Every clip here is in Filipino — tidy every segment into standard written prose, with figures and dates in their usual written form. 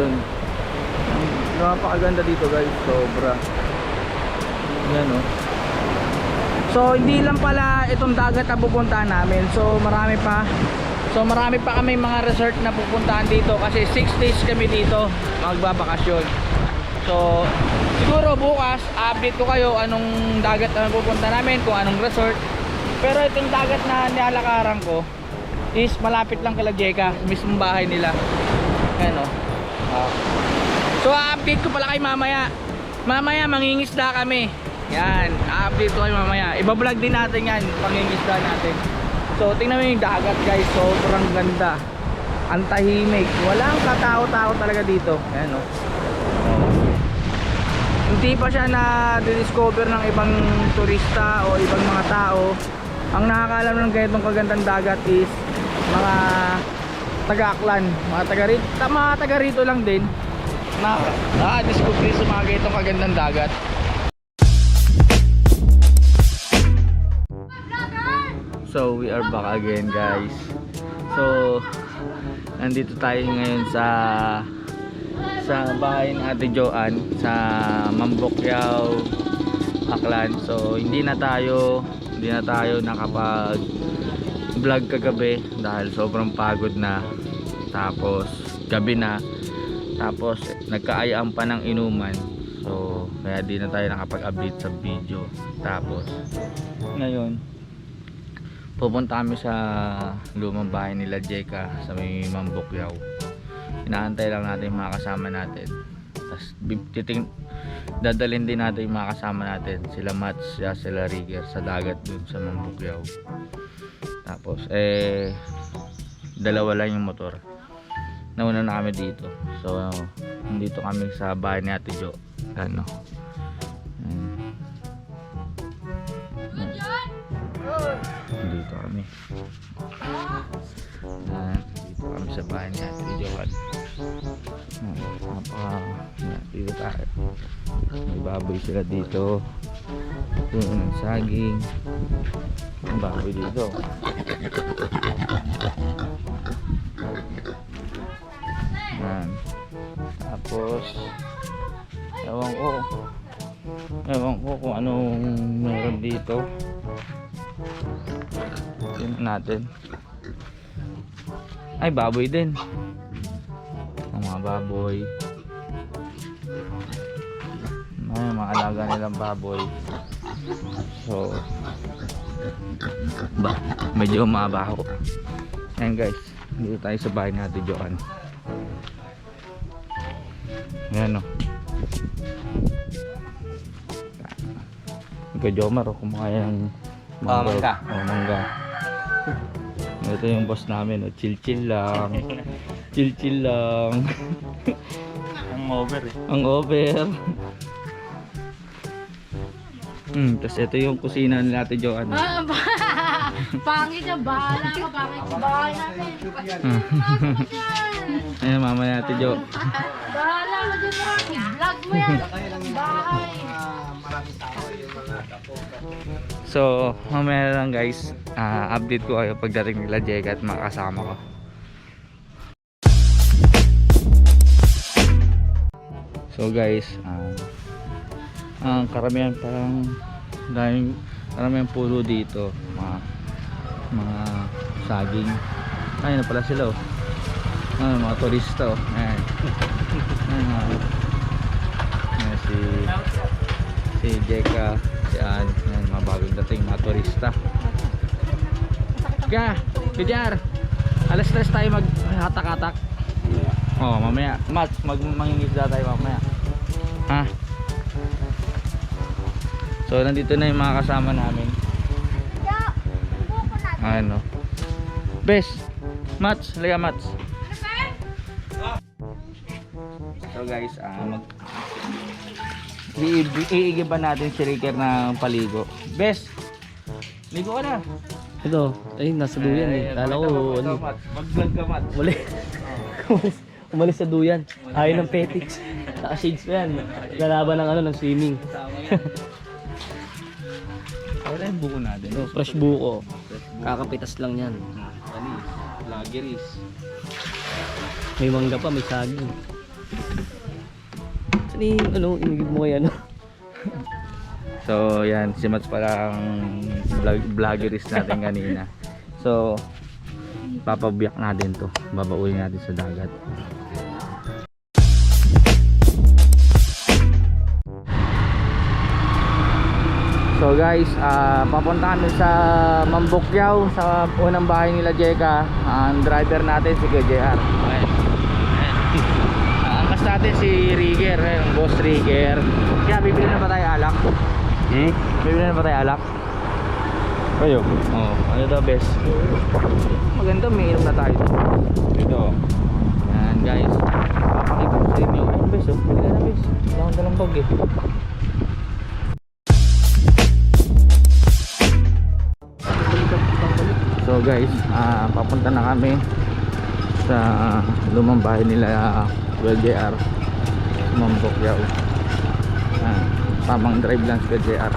dun. Napakaganda dito guys, sobra. Yan oh. So hindi lang pala itong dagat na pupuntahan namin. So marami pa kami mga resort na pupuntahan dito kasi 6 days kami dito magbabakasyon. So siguro bukas update ko kayo anong dagat na pupunta namin, kung anong resort. Pero itong dagat na nilalakaran ko is malapit lang kala Jeka, mismong bahay nila. Ayan o. So update ko pala kay mamaya. Mamaya mangingisda kami. Yan, update ko kayo mamaya. Ibablog din natin yan, pangingisda natin. So tingnan mo yung dagat guys, sobrang ganda. Ang tahimik, walang katao-tao talaga dito. Ayan o. Hindi pa siya na-discover ng ibang turista o ibang mga tao. Ang nakakaalam ng ganitong kagandang dagat is mga taga-Aklan, mga taga rito lang din na discover sa mga ganitong kagandang dagat. So we are back again guys. So nandito tayo ngayon sa bahay ni Ate Joanne sa Mambukyao, Aklan. So hindi na tayo nakapag vlog kagabi dahil sobrang pagod na, tapos gabi na, tapos nagkaayaan pa ng inuman. So kaya di na tayo nakapag-update sa video. Tapos ngayon pupunta kami sa lumang bahay nila Jeka sa may Mambukyao. Inaantay lang natin yung mga kasama natin. Tapos dadalhin din natin yung mga kasama natin, sila Mats, sila Rigger, sa dagat dun sa Mambukyao. Tapos dalawa lang yung motor. Nauna na kami dito. So nandito kami sa bahay ni Ate Jo. Ano? Dito kami. Dito kami sa bahay ni Ate Joanne. Dito tayo. May baboy sila dito. Puno ng saging. Ang baboy dito. Yan. Tapos ewan ko kung anong meron dito. Tingnan natin. Ay, baboy din. Ang mga baboy. Ay, mga alaga nilang baboy. So medyo mabaho. Ayan guys, dito tayo sa bahay ni Ate Joanne. Ayan o. Ikaw Jomar o, kumakain ng mangga. Mangga. Ito yung boss namin, chill lang. Chill lang. Ang over eh. Ang over. Tapos ito yung kusina nila Ate Joanne. Pangit na, bahala ka, pangit sa bahay namin. Ayan, mama ni Ate Jo. Bahala ka dyan lang, vlog mo yan. Bahay. So mamaya lang guys, update ko kayo pagdating nila Jeka at mga kasama ko. So guys, ang karamihan pulo dito, mga saging. Ayun na pala sila oh. Mga turista oh. Ayan. Ayan si Jeka, si Ann, mga bagong dating mga turista. Kaya, Pidyar, alas 3 tayo mag-hatak-hatak. Oh, mamaya, Mats, mangingisda tayo mamaya. Ha? So, nandito na yung mga kasama namin. Ano? Bes, Mats, halika Mats. So guys, iigiban natin si Ricker ng paligo. Bes, ligo ka na. Ito, ay nasa duyan eh. Kala ko ano. Mag-vlog ka Mats. Umalis sa duyan. Ayaw ng petics. Naka-shades pa yan. Lalaban ng ng swimming. Wala yung buko natin. Fresh buko. Kakapitas lang yan. Lageris. May mangga pa, may saging. Saan yung ano, inigib mo kaya ano? So yan, si Mats pala ang vloggerist natin kanina. So papabiyak natin to, babaulin natin sa dagat. So guys, papunta kami sa Mambukyao, sa unang bahay nila Jeka. Ang driver natin si JR. Angkas natin si Rigger, yung boss Rigger. Kaya bibili na ba tayo alak? Bibili na ba tayo alak? Kayo? Oo, ano daw best? Maganda, may inom na tayo. Ito. Yan guys, papakita ko sa inyo. Ayun best, oh, bili ka na best. Wala akong dalang bag eh. So guys, papunta na kami sa lumang bahay nila JR Mambukyao. Tamang drive lang sa JR.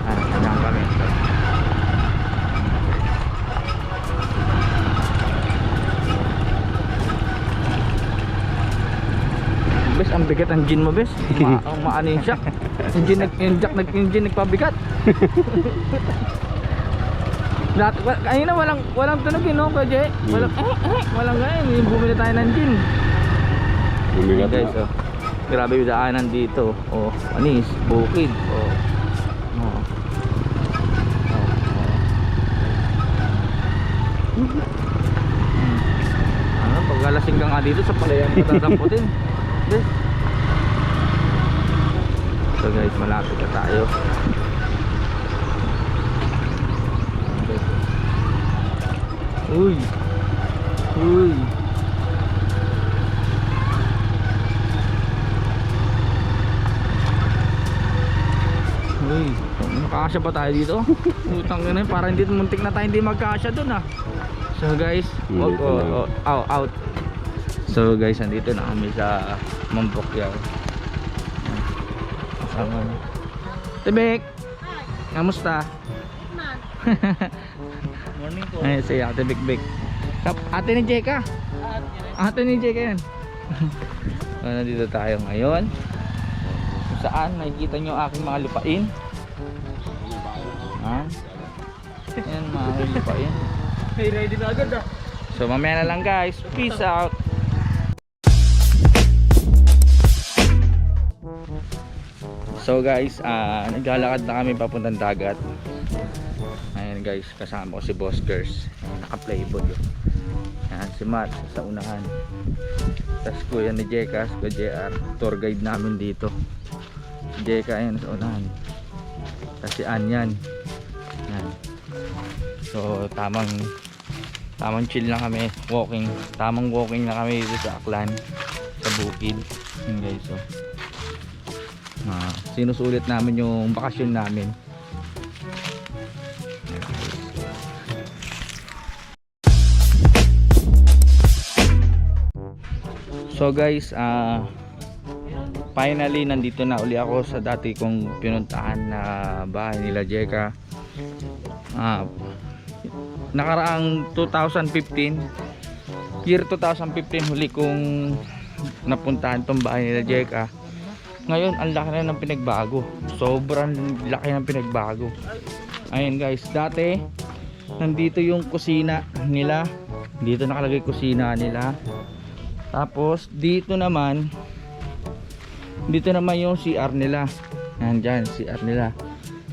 Kanyang kami. Bes, ang bigat ang gin mo bes. Maano yung shock. Engine nagpabigat. Lahat, ayun na, walang tunog yun, no, Kuya? Walang ganyan, bumili tayo ng gin. Bumigat Guys, na. oh, grabe yung daanan dito. Oh, anis, bukid. Oh. Oh. Ano, pagkalasing ka nga dito sa palayan ka tatamputin. Yes. So guys, malapit na tayo. Uy. Uy. Uy, makakasya ba tayo dito? Utang na yun, para hindi muntik na tayo hindi magkasya dun ah. So guys, out. So guys, andito na kami sa Mambukyao. Kasama na. Tibik! Kamusta? Morning po. Ay, si Ate Big. Ate ni Jeka. Ate ni Jeka yan. So, nandito tayo ngayon. Kung saan nakikita nyo aking mga lupain. Yan, mga lupain. Hey, ready na agad ah. So mamaya na lang guys. Peace out. So guys, naglalakad na kami papuntang dagat. Ayan guys, kasama ko si Boss Kers. Naka-playboy. Ayan, si Matt sa unahan. Tapos kuya ni Jeka, si JR, tour guide namin dito. Si Jeka ayan sa unahan. Tapos si Anyan. Ayan. So tamang chill lang kami, walking. Tamang walking na kami dito sa Aklan, sa bukid. Ayan guys, so sinusulit namin yung bakasyon namin. So guys, finally nandito na uli ako sa dati kong pinuntahan na bahay nila Jeka. Nakaraang 2015, year 2015 huli kong napuntahan tong bahay nila Jeka. Ngayon ang laki na ng pinagbago, sobrang laki ng pinagbago. Ayun guys, dati nandito yung kusina nila, dito nakalagay kusina nila. Tapos dito naman yung CR nila. Nandyan, CR nila.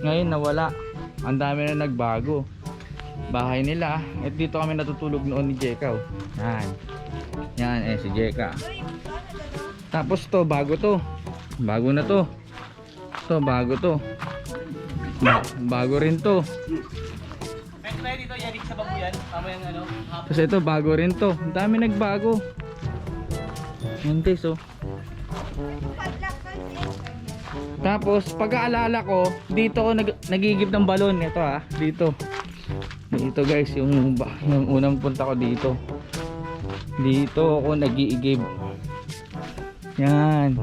Ngayon nawala. Ang dami na nagbago. Bahay nila. At dito kami natutulog noon ni Jeka. Yan. Yan si Jeka. Tapos to, bago to. Bago na to. To, bago to. Bago rin to. Dito, yadik sa babuyan. Tama yung ano. Tapos ito, bago rin to. Ang dami nagbago. Muntis oh. Tapos pag-aalala ko, dito ako nagigib ng balon. Ito dito. Dito guys, yung unang punta ko dito. Dito ako nag-iigib. Yan.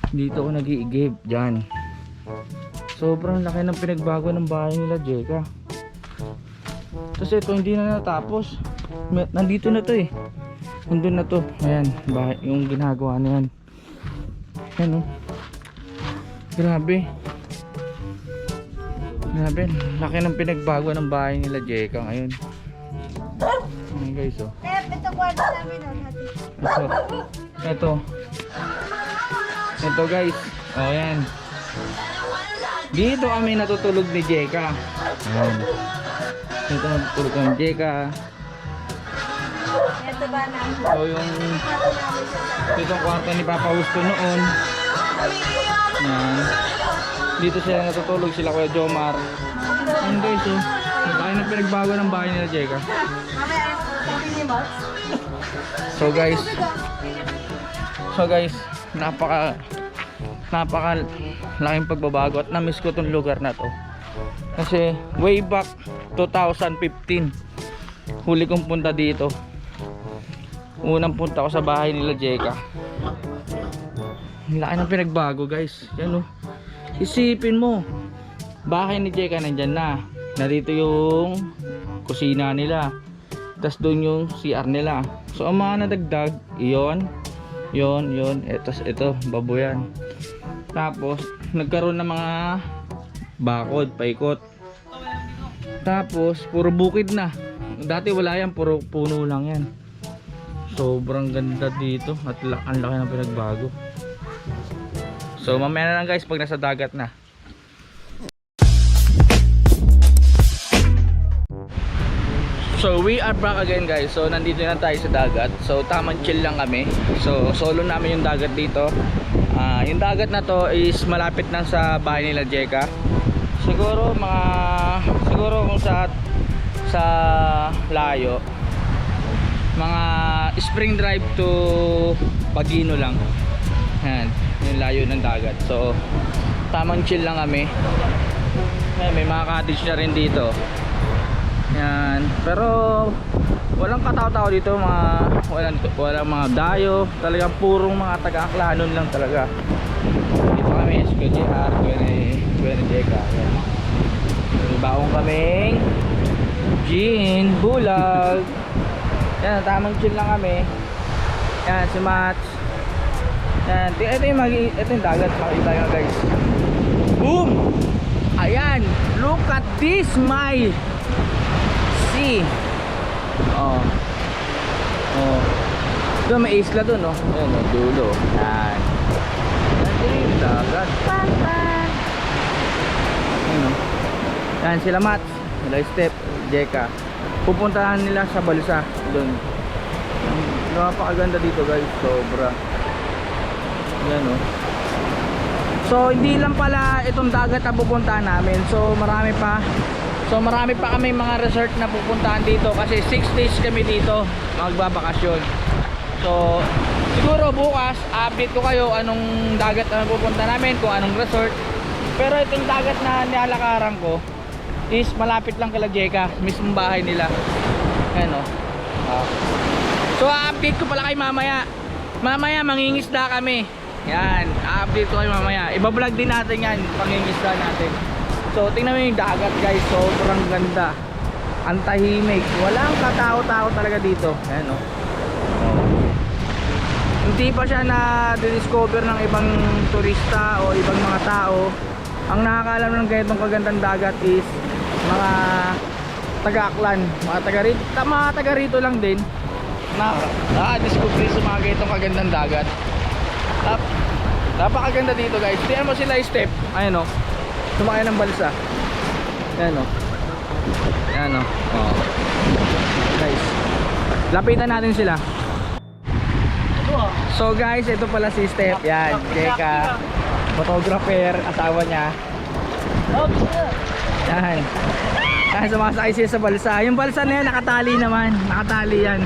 Dito ako nag-iigib. Diyan. Sobrang laki ng pinagbago ng bahay nila Jeka. Tapos ito hindi na natapos. Nandito na to eh. Nandun na to. Ayan, bahay, yung ginagawa na yan. Ayan, oh. Grabe. Grabe, laki ng pinagbago ng bahay nila Jeka ngayon. Ayan guys, oh. Ito kwarto namin, Ito guys. Oh, ayan. Dito kami natutulog ni Jeka. Ayan. Dito natutulog kami ni Jeka. Ito ba namin? So yung itong kwarto ni Papa Justo noon. Ayan. Dito sila natutulog, sila Kuya Jomar. Ayan guys, oh. Laki ng pinagbago ng bahay nila Jeka. So guys, napaka laking pagbabago at na-miss ko tong lugar na to. Kasi way back 2015 huli kong punta dito. Unang punta ko sa bahay nila Jeka. Laki ng pinagbago guys. Yan, oh. Isipin mo, bahay ni Jeka nandyan na. Narito yung kusina nila. Tapos doon yung CR nila. So ang mga nadagdag, yon. Tapos ito, baboyan. Tapos nagkaroon ng mga bakod, paikot. Tapos puro bukid na. Dati wala yan, puro puno lang yan. Sobrang ganda dito at ang laki ng pinagbago. So mamaya na lang guys pag nasa dagat na. So we are back again guys. So nandito na tayo sa dagat. So tamang chill lang kami. So solo namin yung dagat dito. Yung dagat na to is malapit lang sa bahay nila Jeka. Siguro kung sa layo mga spring drive to Pagino lang. Yan, yung layo ng dagat. So tamang chill lang kami. Ayan, may mga cottage na rin dito. Yan, pero walang katao-tao dito, walang mga dayo, talagang purong mga taga-aklanon lang talaga. Dito kami, SKJR, Kuya Jeka. May baong kaming gin, bulag. Yan, tamang chill lang kami. Yan, si Mats. Yan, ito yung dagat, makita nyo guys. Boom! Ayan, look at this, my sea. Oh. Doon may isla doon, oh. Ayan, oh, dulo. Yan. Yan yung dagat. Ayan, oh. Yan sila Mats, sila Step, Jeka. Pupuntahan nila sa balsa doon. Napakaganda dito guys, sobra. Yan, oh. So hindi lang pala itong dagat na pupuntahan namin. So marami pa kami mga resort na pupuntahan dito kasi 6 days kami dito magbabakasyon. So siguro bukas update ko kayo anong dagat na pupunta namin, kung anong resort. Pero itong dagat na nilalakaran ko is malapit lang kala Jeka, mismong bahay nila. Ayan, oh. So update ko pala kay mamaya. Mamaya mangingisda kami. Yan, update ko kayo mamaya. Iba-vlog din natin yan, pangingisda natin. So tingnan mo yung dagat guys, sobrang ganda. Ang tahimik, walang katao-tao talaga dito. Ayan, oh. Hindi pa siya na-discover ng ibang turista o ibang mga tao. Ang nakakaalam ng ganitong kagandang dagat is mga taga-Aklan, mga taga rito lang din na discover sa mga ganitong kagandang dagat. Napakaganda dito guys. Tingnan mo sila Step. Ayan, oh. Sumakay ng balsa. Ayan, oh. Ayan, oh. Oh. Guys, lapitan natin sila. So guys, ito pala si Step. Yan, Jeka, photographer, asawa niya. Yan. Yan, sumasakay siya sa balsa. Yung balsa na yan, nakatali naman. Nakatali yan.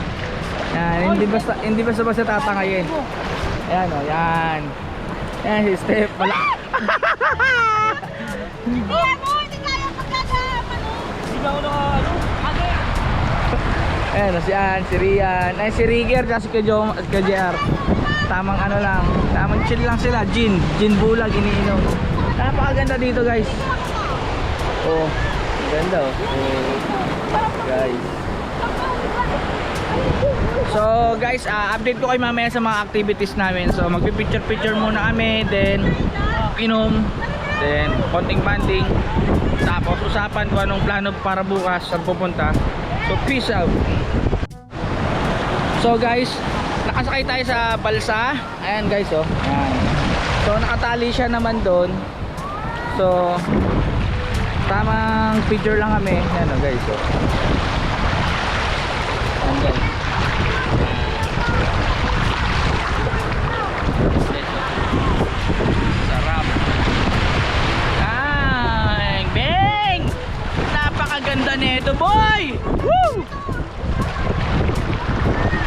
Yan, hindi basta tatangayin. Ayan, oh, yan. Yan si Step pala. Hindi kaya pagkasama, no? Hindi na ako Ayan, si Ann, si Rian, ay si Rigger, kasi kay JR. Tamang ano lang, tamang chill lang sila. Gin bulag iniinom. Napakaganda dito guys. Oh, ganda, oh. Guys. So guys, update ko kayo mamaya sa mga activities namin. So magpipicture-picture muna kami, then inom, then konting banding. Tapos usapan kung anong plano para bukas saan pupunta. So peace out. So guys, nakasakay tayo sa balsa. Ayan guys, oh. Ayan. So nakatali siya naman doon. So tamang picture lang kami. Ayan, oh, guys, oh. Ayan guys. Sarap. Ay, bang! Napakaganda nito, boy! Woo!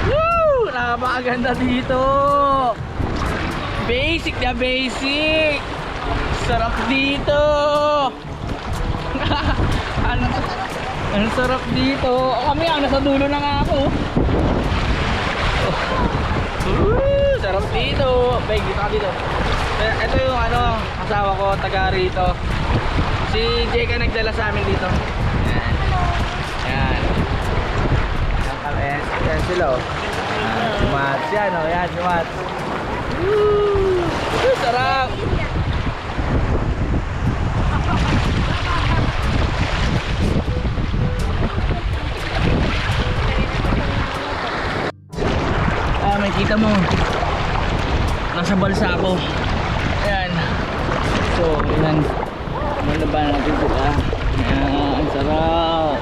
Woo! Napakaganda dito. Basic na basic. Sarap dito. Ang sarap dito. Kami ang nasa dulo na nga ako. Sarap dito. Bay, dito ka dito. Ito yung ano, asawa ko, taga rito. Si Jeka nagdala sa amin dito. Yan. Yan. Yan sila, oh. Si Mats yan, oh. Yan, si Mats. Woo! Sarap. Makikita mo nasa balsa ako. Ayan. So, ayan. Malaban natin sila. Ayan, ang sarap.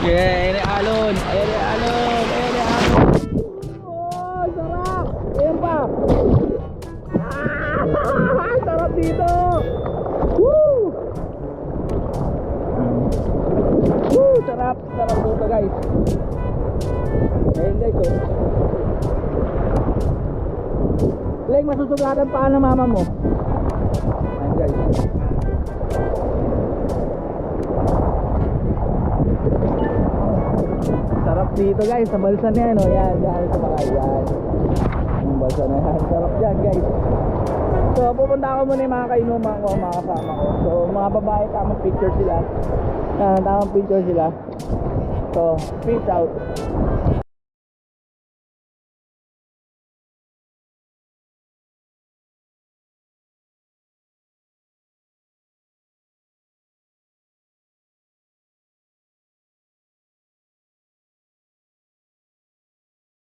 Yeah, ayan yung alon. Ayan yung alon. Ayan yung alon. Oh, sarap. Ayan pa. Sarap dito. Woo! Woo, sarap. Sarap dito, guys. Ayan, guys, oh. Leng, masusugatan pa ng mama mo. Ayan guys. Sarap dito guys, sa balsa na yan, oh. Yan, yan sa mga yan. Yung balsa na yan, sarap dyan guys. So pupunta ako muna yung mga kainuman ko, mga kasama ko. So mga babae, tamang picture sila. Tamang picture sila. So peace out.